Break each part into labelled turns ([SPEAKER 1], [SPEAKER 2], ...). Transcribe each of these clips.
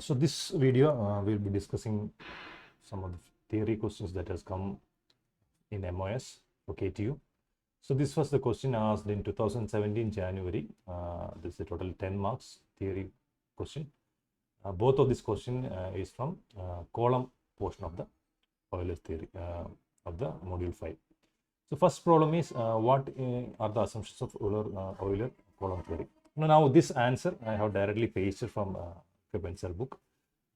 [SPEAKER 1] So this video we'll be discussing some of the theory questions that has come in MoS for KTU. So this was the question asked in 2017 January. This is a total 10 marks theory question. Both of this question is from column portion of the Euler's theory of the module 5. So first problem is what are the assumptions of Euler column theory? Now this answer I have directly pasted from Crippling book,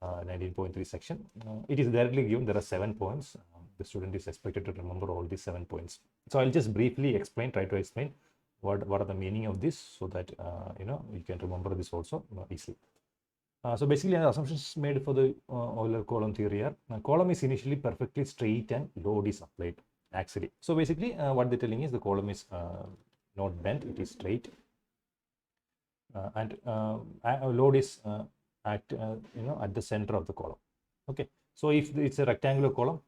[SPEAKER 1] 19.3 section. It is directly given. There are 7 points. The student is expected to remember all these 7 points. So I'll just briefly explain, try to explain what are the meaning of this, so that you can remember this also easily. So basically, the assumptions made for the Euler column theory are: column is initially perfectly straight and load is applied axially. So basically, what they're telling is the column is not bent; it is straight, and load is at the center of the column. Okay, so if it's a rectangular column,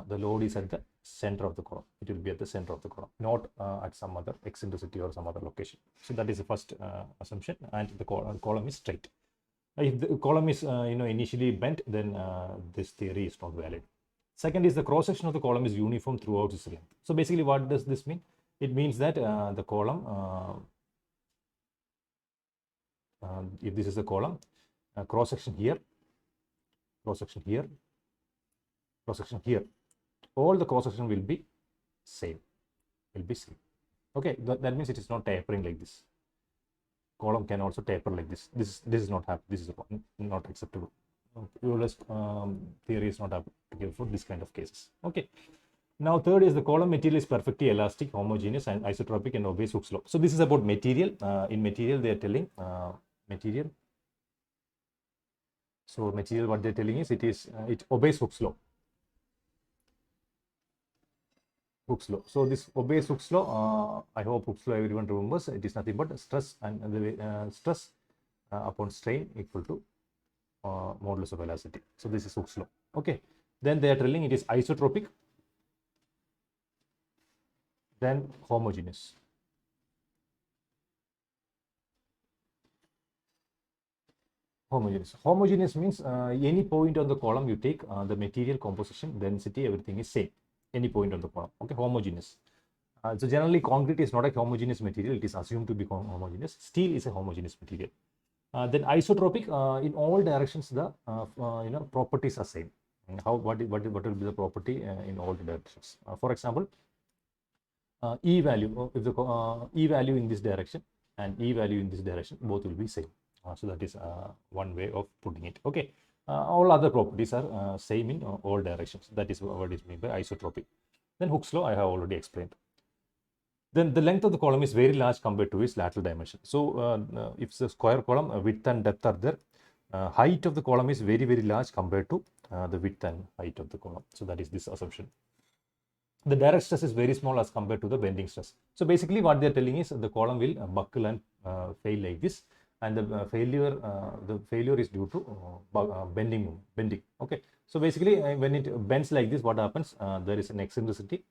[SPEAKER 1] the load is at the center of the column. It will be at the center of the column, not at some other eccentricity or some other location. So that is the first assumption, and the column is straight. If the column is initially bent, then this theory is not valid. Second is the cross section of the column is uniform throughout its length. So basically, what does this mean? It means that the column, if this is a column, cross section here, cross section here, cross section here, all the cross section will be same. Okay, that means it is not tapering like this. Column can also taper like this. This is not happen. This is not acceptable. Euler's theory is not applicable for this kind of cases. Okay. Now third is the column material is perfectly elastic, homogeneous, and isotropic, and obeys Hooke's law. So this is about material. In material, they are telling material. So material, what they're telling is it obeys Hooke's law. Hooke's law. So this obeys Hooke's law. I hope Hooke's law everyone remembers. It is nothing but stress and the stress upon strain equal to modulus of velocity. So this is Hooke's law. Okay. Then they are telling it is isotropic, then homogeneous. Homogeneous means any point on the column you take, the material composition, density, everything is same. Any point on the column. Okay, homogeneous. So generally, concrete is not a homogeneous material. It is assumed to be homogeneous. Steel is a homogeneous material. Then isotropic, in all directions the properties are same. What will be the property in all the directions? For example, E value, if the E value in this direction and E value in this direction, both will be same. So that is one way of putting it. Okay, all other properties are same in all directions. That is what is meant by isotropic. Then Hooke's law I have already explained. Then the length of the column is very large compared to its lateral dimension. So if it's a square column, width and depth are there. Height of the column is very, very large compared to the width and height of the column. So that is this assumption. The direct stress is very small as compared to the bending stress. So basically what they are telling is the column will buckle and fail like this, and the failure is due to bending. Okay, so basically when it bends like this, what happens? There is an eccentricity.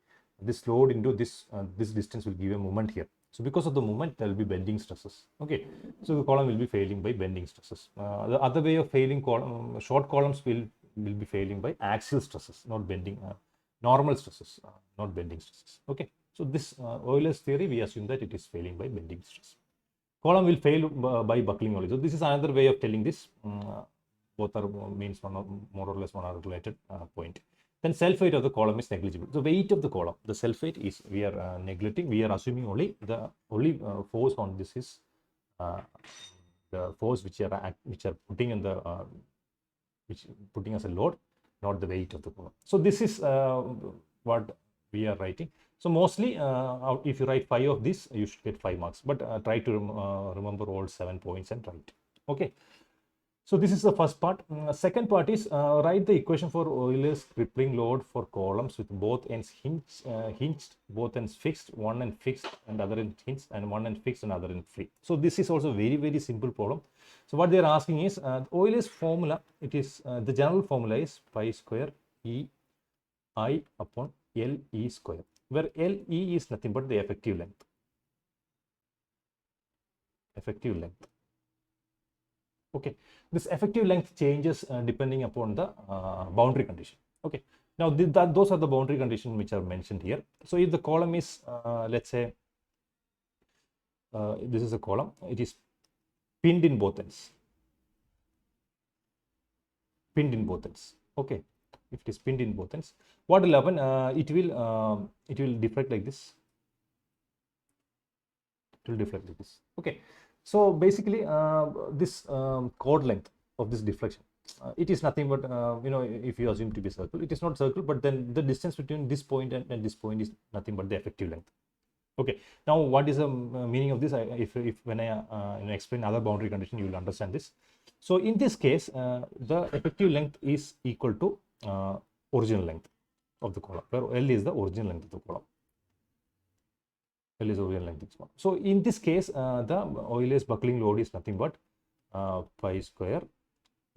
[SPEAKER 1] This load into this distance will give a moment here. So because of the moment, there will be bending stresses. Okay, so the column will be failing by bending stresses. The other way of failing short columns will be failing by axial stresses, not bending. Normal stresses, not bending stresses. Okay, so this Euler's theory, we assume that it is failing by bending stress. Column will fail by buckling only. So this is another way of telling this. Both are means more or less one are related point. Then self weight of the column is negligible. The weight of the column, the self weight is we are neglecting. We are assuming only the force on this is the force which are putting in the which putting as a load, not the weight of the column. So this is what we are writing. So mostly if you write 5 of this, you should get 5 marks, but try to remember all 7 points and write. Okay, so this is the first part. Second part is write the equation for Euler's crippling load for columns with both ends hinged, both ends fixed, one end fixed and other end hinged, and one end fixed and other end free. So this is also very, very simple problem. So what they are asking is Euler's formula. It is the general formula is pi square E I upon L E square, where L E is nothing but the effective length. Okay, this effective length changes depending upon the boundary condition. Okay, now those are the boundary conditions which are mentioned here. So if the column is let's say this is a column, it is pinned in both ends. Pinned in both ends. Okay, if it is pinned in both ends, what will happen? It will deflect like this. It will deflect like this. Okay, so basically this chord length of this deflection, it is nothing but if you assume to be circle, it is not circle, but then the distance between this point and this point is nothing but the effective length. Okay, now what is the meaning of this? If when I explain other boundary condition, you will understand this. So in this case, the effective length is equal to original length of the column, where L is the original length of the column. L is original length. So in this case, the Euler's buckling load is nothing but pi square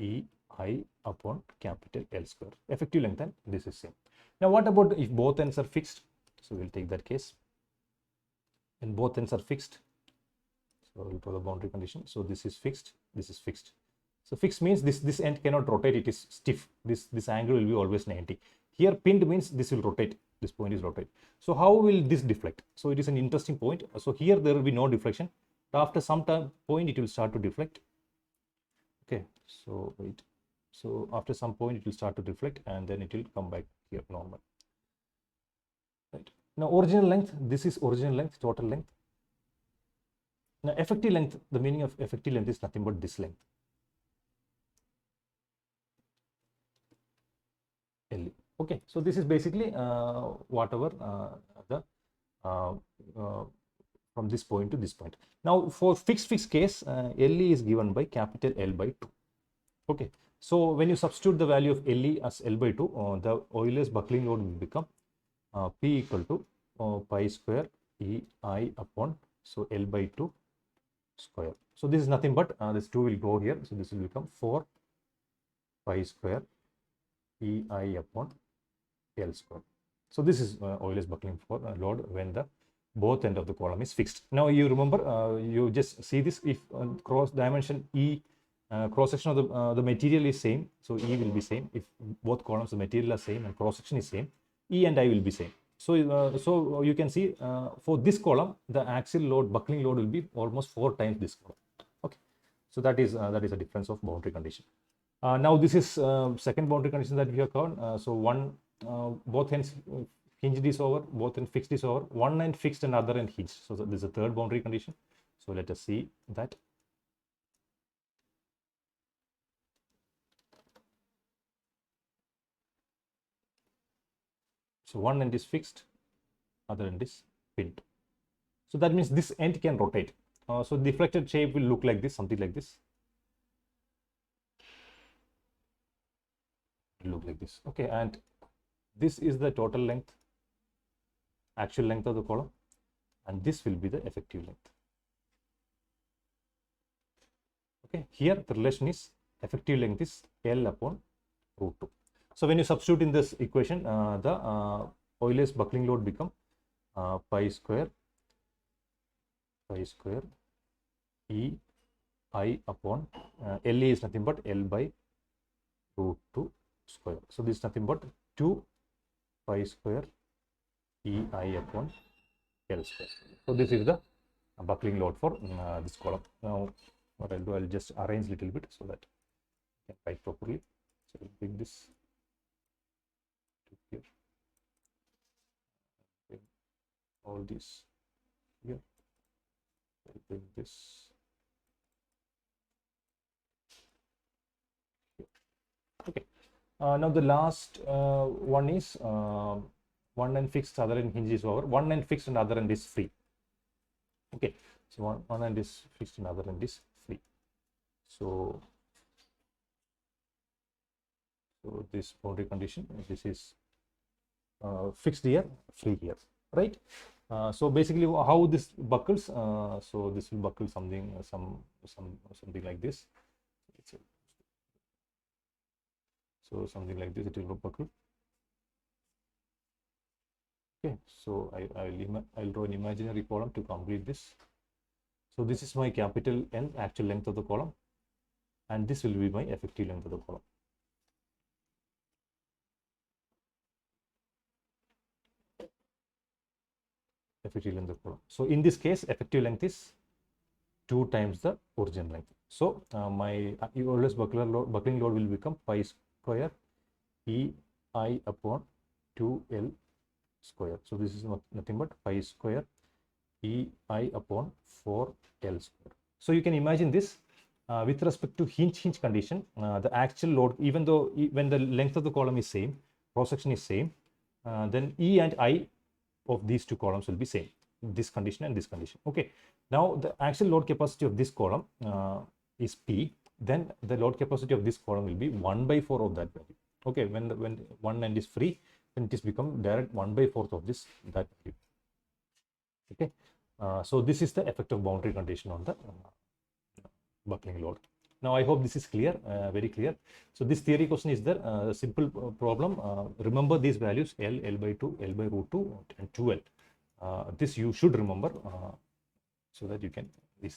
[SPEAKER 1] E I upon capital L square. Effective length, and this is same. Now what about if both ends are fixed? So we'll take that case. When both ends are fixed, so we'll put the boundary condition. So this is fixed, this is fixed. So fixed means this end cannot rotate, it is stiff. This angle will be always 90. Here pinned means this will rotate, this point is rotate. So how will this deflect? So it is an interesting point. So here there will be no deflection. After some point it will start to deflect. Okay, so wait. So after some point it will start to deflect, and then it will come back here normal. Right. Now original length, this is original length, total length. Now effective length, the meaning of effective length is nothing but this length. L. Okay, so this is basically whatever the from this point to this point. Now for fixed case, LE is given by capital L by 2. Okay, so when you substitute the value of LE as L by 2, the Euler's buckling load will become P equal to pi square E I upon, so L by 2 square. So this is nothing but this 2 will go here, so this will become 4 pi square E I upon L square. So this is Euler's buckling load when the both end of the column is fixed. Now you remember, you just see this, if cross dimension E, cross section of the material is same, so E will be same. If both columns the material are same and cross section is same, E and I will be same. So so you can see for this column the axial load, buckling load will be almost 4 times this column. Okay, so that is a difference of boundary condition. Now this is second boundary condition that we have covered. So one, both ends hinged is over, both ends fixed is over, one end fixed and other end hinged. So this is a third boundary condition. So let us see that. So one end is fixed, other end is pinned. So that means this end can rotate. So the deflected shape will look like this, something like this. Look like this. Okay, and this is the total length, actual length of the column, and this will be the effective length. Okay, here the relation is effective length is L upon root 2. So when you substitute in this equation, the Euler's buckling load become pi square E I upon LE is nothing but L by root 2 square. So this is nothing but 2 pi square E I upon L square. So this is the buckling load for this column. Now what I'll do, I'll just arrange a little bit so that I can write properly. So I'll bring this to here, bring all this here, I'll bring this here. Okay. Now the last one is one end fixed, other end hinge is over. One end fixed and other end is free. Okay, so one end is fixed and other end is free. So this boundary condition, this is fixed here, free here, right? So basically how this buckles, so this will buckle something like this. So something like this, it will buckle. Okay, so I'll draw an imaginary column to complete this. So this is my capital N, actual length of the column. and this will be my effective length of the column. Effective length of the column. So in this case, effective length is 2 times the original length. So my Euler's buckling load will become pi square EI upon 2L square. So this is nothing but pi square EI upon 4L square. So you can imagine this with respect to hinge condition, the actual load, even though when the length of the column is same, cross section is same, then E and I of these two columns will be same, this condition and this condition. Okay, now the actual load capacity of this column is P, then the load capacity of this column will be 1/4 of that value. Okay, when one end is free, then it is become direct 1/4 of that value. Okay, so this is the effect of boundary condition on the buckling load. Now I hope this is clear, very clear. So this theory question is there, a simple problem. Remember these values L, L/2, L/√2 and 2L. This you should remember so that you can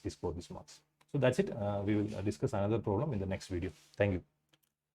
[SPEAKER 1] score these marks. So that's it. We will discuss another problem in the next video. Thank you.